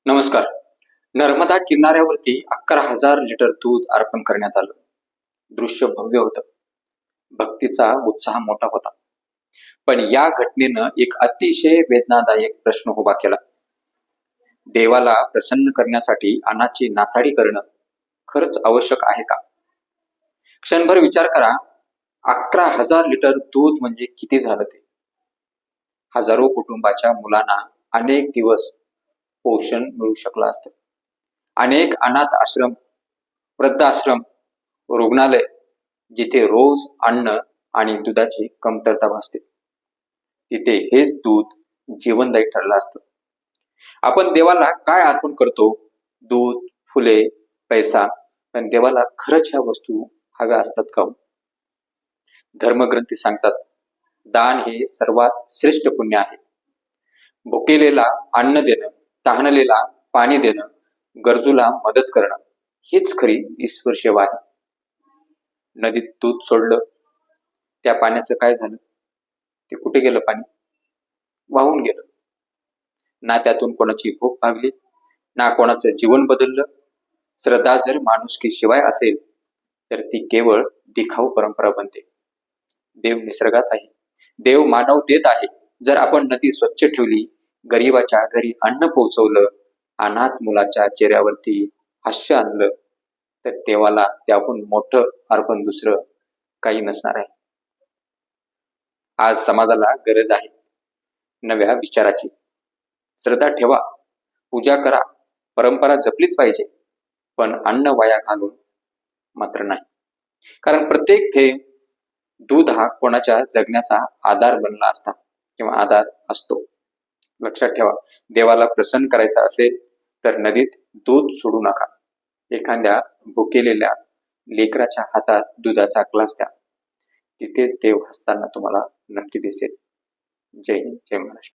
नमस्कार. नर्मदा किनाऱ्यावरती 11,000 लिटर दूध अर्पण करण्यात आलं. दृश्य भव्य होतं. भक्तीचा उत्साह मोठा होता. पण या घटनेनं एक अतिशय वेदनादायक प्रश्न उभा केला. देवाला प्रसन्न करण्यासाठी अन्नाची नासाडी करणं खरंच आवश्यक आहे का? क्षणभर विचार करा. 11,000 लिटर दूध म्हणजे किती झालं ते? हजारो कुटुंबाच्या मुलांना अनेक दिवस पोषण मिळू शकलं असतं. अनेक अनाथ आश्रम, वृद्धाश्रम, रुग्णालय जिथे रोज अन्न आणि दुधाची कमतरता भासते, तिथे हेच दूध जीवनदायी ठरलं असतं. आपण देवाला काय अर्पण करतो? दूध, फुले, पैसा. पण देवाला खरंच ह्या वस्तू हव्या असतात का? धर्मग्रंथी सांगतात, दान हे सर्वात श्रेष्ठ पुण्य आहे. भुकेलेला अन्न देणं, तहानलेला पाणी देणं, गरजूला मदत करणं हीच खरी ईश्वर सेवा आहे. नदीत दूध सोडलं, त्या पाण्याचं काय झालं? ते कुठे गेलं पाणी? वाहून गेलं. ना त्यातून कोणाची भूक भागली, ना कोणाचं जीवन बदललं. श्रद्धा जर माणुसकी शिवाय असेल तर ती केवळ दिखाऊ परंपरा बनते. देव निसर्गात आहे. देव मानव देत आहे. जर आपण नदी स्वच्छ ठेवली, गरीबाच्या घरी अन्न पोहोचवलं, अनाथ मुलाच्या चेहऱ्यावरती हास्य आणलं, तर देवाला त्याहून मोठं अर्पण दुसरं काही नसणार आहे. आज समाजाला गरज आहे नव्या विचाराची. श्रद्धा ठेवा, पूजा करा, परंपरा जपलीच पाहिजे, पण अन्न वाया घालून मात्र नाही. कारण प्रत्येक थेंब दूध हा कोणाच्या जगण्याचा आधार बनला असता किंवा आधार असतो. लक्षात ठेवा, देवाला प्रसन्न करायचं असेल तर नदीत दूध सोडू नका. एखाद्या भुकेलेल्या लेकराच्या हातात दुधाचा ग्लास द्या. तिथेच देव हसताना तुम्हाला नक्की दिसेल. जय हिंद, जय महाराष्ट्र.